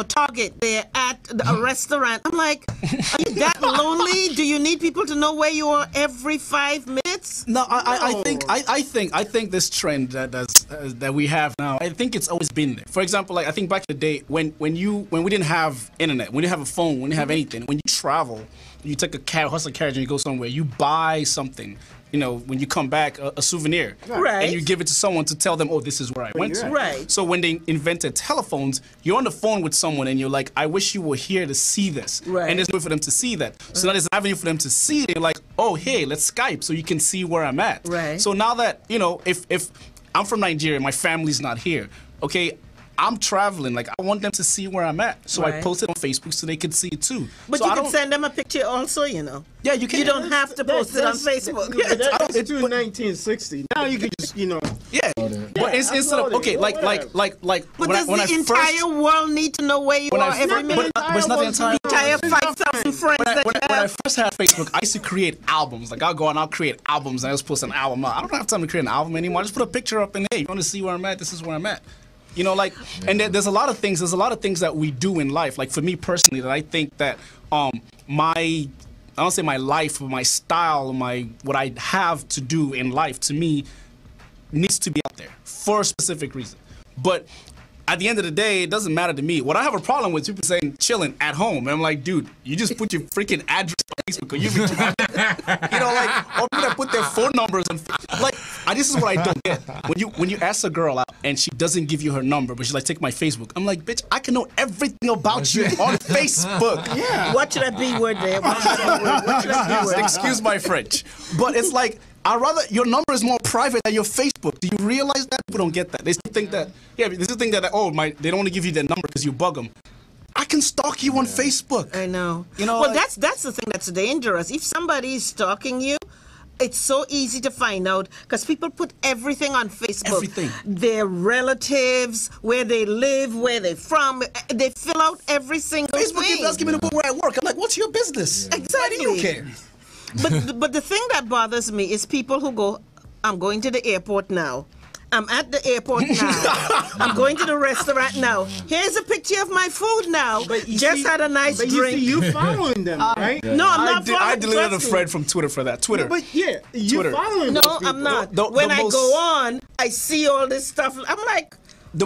Target. They're at a restaurant. I'm like, are you that lonely? Do you need people to know where you are every 5 minutes? No, I think this trend that we have now, I think it's always been there. For example, like I think back in the day when we didn't have internet, when we didn't have a phone, when we didn't have anything, when you travel, you take a horse and carriage and you go somewhere, you buy something, when you come back, a souvenir. Right. And you give it to someone to tell them, oh, this is where I went to. Right. So when they invented telephones, you're on the phone with someone and you're like, I wish you were here to see this. Right. And there's no way for them to see that. So now there's an avenue for them to see it. You're like, oh, hey, let's Skype so you can see where I'm at. Right. So now that, if I'm from Nigeria, my family's not here, okay, I'm traveling. Like, I want them to see where I'm at. So I Right. post it on Facebook so they can see it too. But So you I can don't- send them a picture also, you know. Yeah, you can. You don't have to post it on Facebook. That's too 1960. Now you can just, Yeah. But it's instead of, upload it. okay, like, But when does I the entire world need to know where you when are I- every but- minute? but it's not the entire entire 5,000 friends when that you I have. first had Facebook, I used to create albums. Like, I'll go and I'll create albums and I'll just post an album out. I don't have time to create an album anymore. I just put a picture up and, hey, you want to see where I'm at? This is where I'm at. You know, like, and there's a lot of things. There's a lot of things that we do in life. Like, for me personally, that I think that I don't say my life, but my style, what I have to do in life, to me, needs to be out there for a specific reason. But at the end of the day, it doesn't matter to me. What I have a problem with is people saying chilling at home. And I'm like, dude, you just put your freaking address on Facebook. Or you know, like, or people that put their phone numbers on. Like, this is what I don't get. When you ask a girl out and she doesn't give you her number, but she's like, take my Facebook. I'm like, bitch, I can know everything about you on Facebook. Yeah. Watch that B word there. Watch that B word. Excuse my French. But it's like, your number is more private than your Facebook. Do you realize that? People don't get that. They still think that, they still think that, they don't want to give you their number because you bug them. I can stalk you on Facebook. I know. You know, well, like, that's the thing that's dangerous. If somebody is stalking you, it's so easy to find out because people put everything on Facebook. Everything. Their relatives, where they live, where they're from. They fill out every single Facebook thing. keeps asking me to put where I work. I'm like, what's your business? Exactly. Why do you care? But the thing that bothers me is people who go, I'm going to the airport now. I'm at the airport now. I'm going to the restaurant now. Here's a picture of my food now. Just had a nice drink. You following them, right? No, I'm not following. I deleted a friend from Twitter for that. Twitter. But yeah, you Twitter. following No, those people. I'm not. When I go on, I see all this stuff. I'm like, The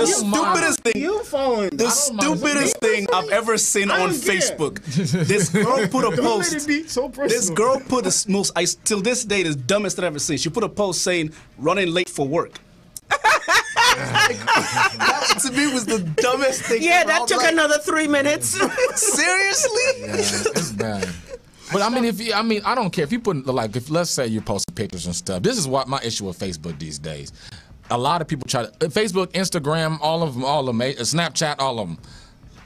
stupidest thing. You following The stupidest thing I've ever seen on Facebook. This girl put a Don't let post. it be so personal. This girl put the most. Till this day, the dumbest I've ever seen. She put a post saying, "Running late for work." That to me was the dumbest thing. yeah, ever. I that was took like, another 3 minutes. Seriously? Yeah, it's bad. But I mean, I don't care if you put if let's say you're posting pictures and stuff. This is what my issue with Facebook these days. A lot of people try to Facebook, Instagram, all of them, Snapchat, all of them.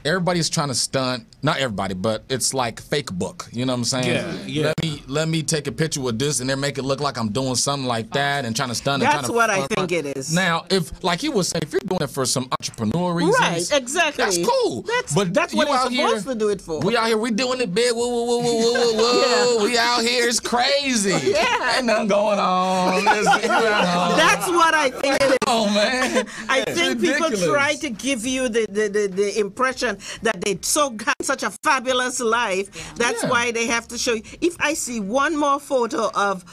Everybody's trying to stunt. Not everybody, but it's like fake book. You know what I'm saying? Yeah. Let me take a picture with this, and then make it look like I'm doing something like that, and trying to stunt. That's and trying to what I think it is. Now, if like he was saying, if you're doing it for some entrepreneur reasons, Right, exactly. that's cool. That's but what you you're out here, supposed to do it for. We out here, we doing it big. Whoa. We out here, it's crazy. Yeah. Ain't nothing going on. That's what I think it is. Oh man, I think people ridiculous. try to give you the impression that they have such a fabulous life. That's why they have to show you. If I see one more photo of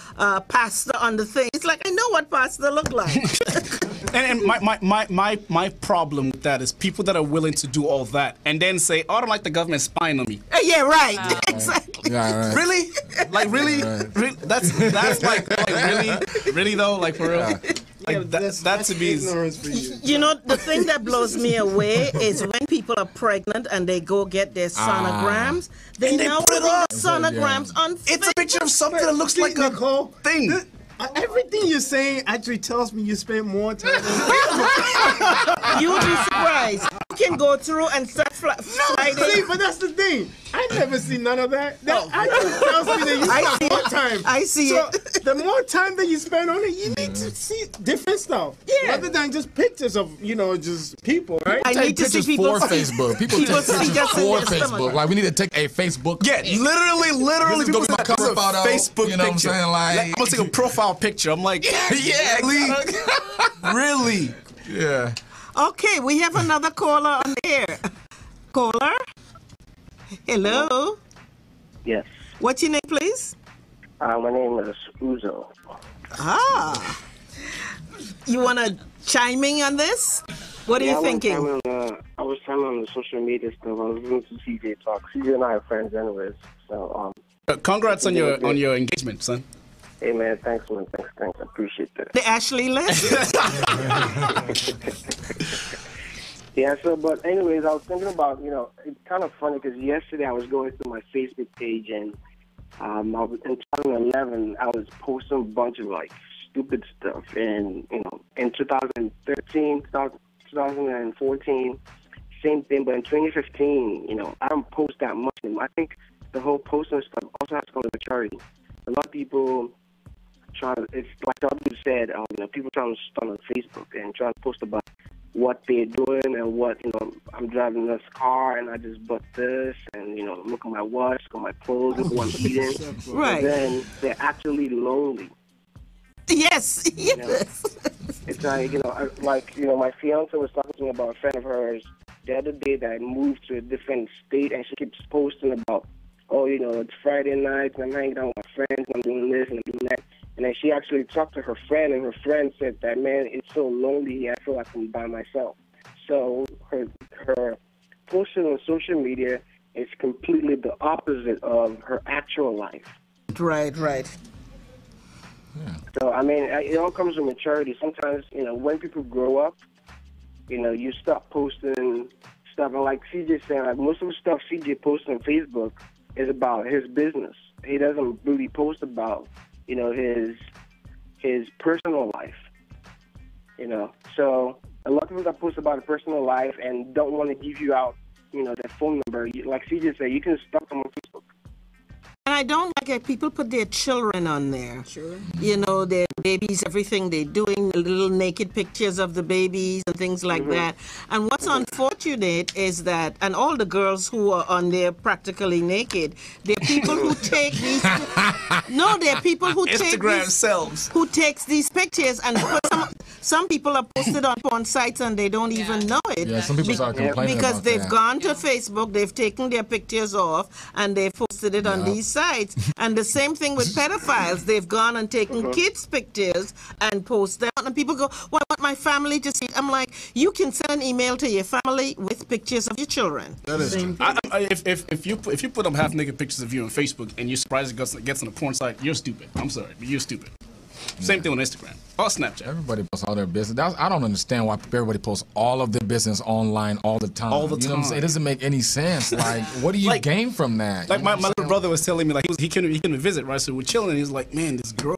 Pastor on the thing, it's like I know what Pastor look like. And my problem with that is people that are willing to do all that and then say, "Oh, I don't like the government spying on me." Yeah, right. Exactly. Yeah, right. Really? Like really? Really? That's like really though? Like for real? Like that to me is. ignorance for you. You know, the thing that blows me away is when people are pregnant and they go get their sonograms, they they now put put it the up. sonograms on It's a picture of something that looks like a Nicole, thing. Everything you're saying actually tells me you spend more time on You would be surprised. You can go through and start sliding. See, but that's the thing. I never see none of that. That actually tells me that you spend more time. I see so it. the more time that you spend on it, you need to see different stuff. Yeah. Rather than just pictures of, just people, right? I need to see Pictures people for Facebook. People take see pictures just in for their stomach. Facebook. Like we need to take a Facebook. Yeah, literally. This is gonna be my People cover say, "This is a photo." Facebook You know what I'm picture. saying? Like- I'm gonna take a profile picture. I'm like, Yeah, really? Really? Yeah. Okay, we have another caller on the air. Caller? Hello? Yes. What's your name, please? My name is Uzo. Ah. You want to chime in on this? What are you thinking? I was trying on the social media stuff. I was listening to CJ talk. CJ and I are friends anyways. So, Congrats on your engagement, son. hey man, thanks man. Thanks. I appreciate that. The Ashley list? Yeah, so, but anyways, I was thinking about, it's kind of funny because yesterday I was going through my Facebook page and in 2011, I was posting a bunch of, stupid stuff. And, in 2013, 2014, same thing. But in 2015, I don't post that much anymore. I think the whole posting stuff also has to come to maturity. A lot of people it's like the other dude said, people trying to start on Facebook and try to post about what they're doing and what, I'm driving this car and I just bought this and, look at my watch, look at my clothes, look at what I'm eating. Right. And then they're actually lonely. Yes, yes. It's like, my fiance was talking to me about a friend of hers the other day that moved to a different state, and she keeps posting about, it's Friday night, and I'm hanging out with my friends, and I'm doing this and I'm doing that. And then she actually talked to her friend, and her friend said that, man, it's so lonely, I feel like I'm by myself. So her posting on social media is completely the opposite of her actual life. Right. Yeah. So, it all comes with maturity. Sometimes, when people grow up, you stop posting stuff. And like CJ said, like most of the stuff CJ posts on Facebook is about his business. He doesn't really post about, his personal life. So a lot of people that post about their personal life and don't want to give you out, their phone number. Like CJ said, you can stalk them on Facebook. And I don't like it. People put their children on there. Sure. Their babies, everything they're doing, little naked pictures of the babies and things like that. And what's unfortunate is that, and all the girls who are on there practically naked, they're people who take these. No, they're people who who takes these pictures and some people are posted on porn sites and they don't even know it. Yeah, some people start complaining because about they've that. gone to Facebook, they've taken their pictures off, and they've posted it on these sites. And the same thing with pedophiles. They've gone and taken kids' pictures and post them. And people go, well, I want my family to see it. I'm like, you can send an email to your family with pictures of your children. That is true. If you put up half-naked pictures of you on Facebook and you're surprised it gets on a porn site, you're stupid. I'm sorry, but you're stupid. Same thing on Instagram or Snapchat. Everybody posts all their business. I don't understand why everybody posts all of their business online all the time. All the time. You know what I'm saying? It doesn't make any sense. Like, what do you gain from that? Like my little brother was telling me, like he couldn't visit, right? So we're chilling. And he's like, man, this girl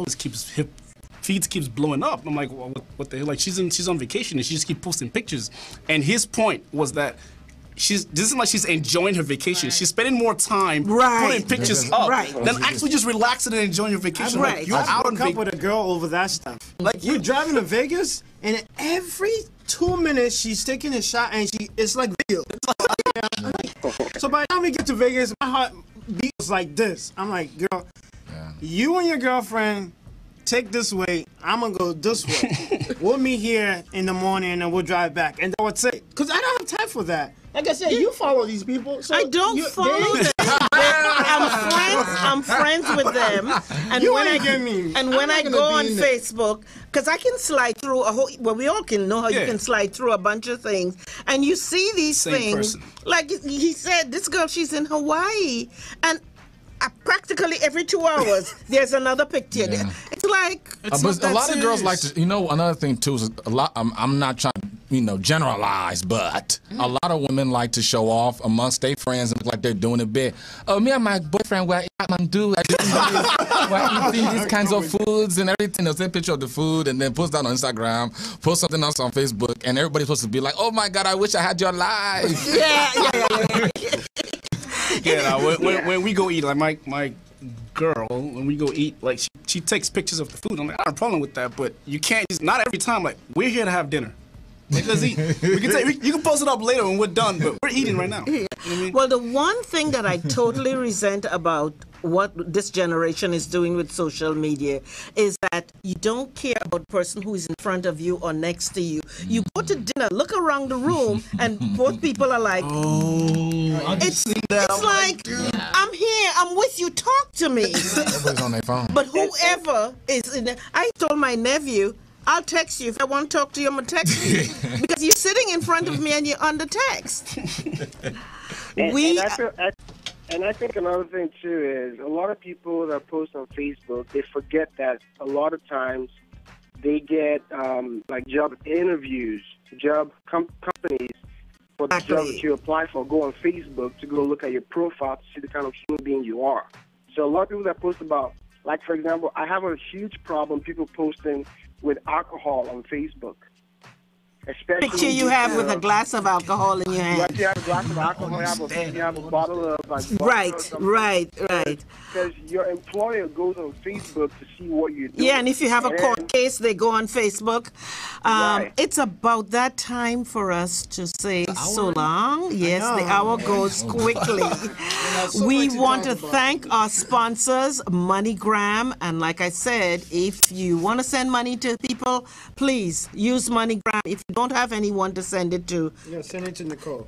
feeds keeps blowing up. I'm like, well, what the hell? Like she's on vacation and she just keeps posting pictures. And his point was that this isn't like she's enjoying her vacation. She's spending more time putting pictures up than actually just relaxing and enjoying your vacation. Right. Like, you're out on vacation with a girl over that stuff. Like you're driving to Vegas, and every 2 minutes she's taking a shot, and it's like video. So by the time we get to Vegas, my heart beats like this. I'm like, girl, you and your girlfriend take this way. I'm gonna go this way. We'll meet here in the morning, and we'll drive back, and that would it. Cause I don't have time for that. Like I said, you follow these people. So I don't follow them. I'm friends with them. And when I go on Facebook, because I can slide through we all can know how you can slide through a bunch of things, and you see these things. Like he said, this girl, she's in Hawaii, and practically every 2 hours there's another picture. Yeah. It's like but a lot of girls like to. Another thing too is a lot. I'm not trying to generalize, but a lot of women like to show off amongst their friends and look like they're doing a bit. Oh, me and my boyfriend, we're eating these kinds of foods and everything. They'll take a picture of the food and then post that on Instagram, post something else on Facebook, and everybody's supposed to be like, oh my God, I wish I had your life. When we go eat, like my girl, when we go eat, like she takes pictures of the food. I'm like, I don't have a problem with that, but you can't not every time. Like, we're here to have dinner. Like, let's eat. You can post it up later when we're done, but we're eating right now. You know what I mean? Well, the one thing that I totally resent about what this generation is doing with social media is that you don't care about the person who is in front of you or next to you. You go to dinner, look around the room, and both people are like, it's like, I'm here, I'm with you, talk to me. Everybody's on their phone. But whoever is in there, I told my nephew, I'll text you. If I want to talk to you, I'm going to text you. Because you're sitting in front of me and you're on the text. And I think another thing, too, is a lot of people that post on Facebook, they forget that a lot of times they get, job interviews, companies for the job that you apply for, go on Facebook to go look at your profile to see the kind of human being you are. So a lot of people that post about, like, for example, I have a huge problem people posting with alcohol on Facebook. Especially Picture you have with a glass of alcohol in your hand. Right, you have a glass of alcohol, you have a bottle of like Right. Because your employer goes on Facebook to see what you're doing. Yeah, and if you have a court case, they go on Facebook. It's about that time for us to say so long. Yes, the hour goes quickly. We want to thank our sponsors, MoneyGram, and like I said, if you want to send money to people, please use MoneyGram. If you don't have anyone to send it to, send it to Nicole.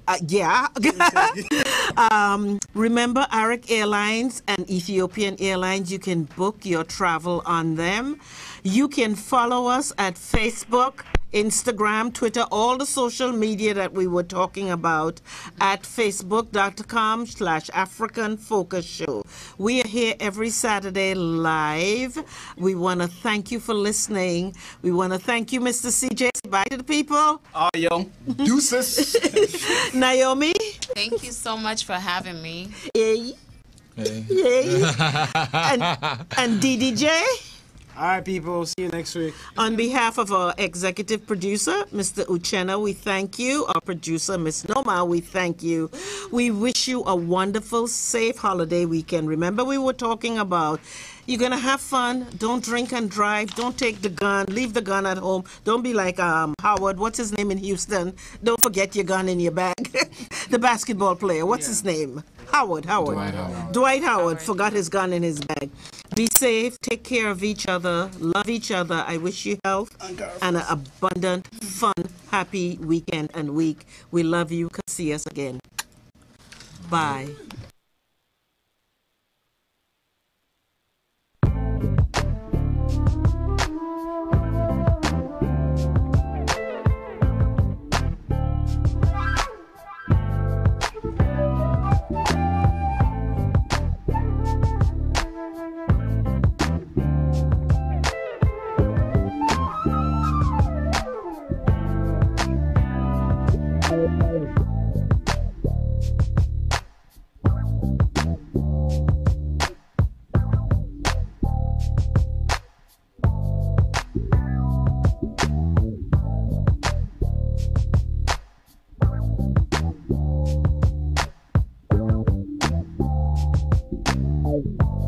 Remember Arik Airlines and Ethiopian Airlines, you can book your travel on them. You can follow us at Facebook, Instagram, Twitter, all the social media that we were talking about at facebook.com/African Focus Show. We are here every Saturday live. We want to thank you for listening. We want to thank you, Mr. CJ. Say bye to the people. Yo. Deuces. Naomi. Thank you so much for having me. Yay. And DDJ. All right, people. See you next week. On behalf of our executive producer, Mr. Uchenna, we thank you. Our producer, Miss Noma, we thank you. We wish you a wonderful, safe holiday weekend. Remember, we were talking about you're going to have fun. Don't drink and drive. Don't take the gun. Leave the gun at home. Don't be like Howard. What's his name in Houston? Don't forget your gun in your bag. The basketball player. What's his name? Howard. Dwight Howard forgot his gun in his bag. Be safe. Take care of each other. Love each other. I wish you health and an abundant, fun, happy weekend and week. We love you. See us again. Bye. Bye.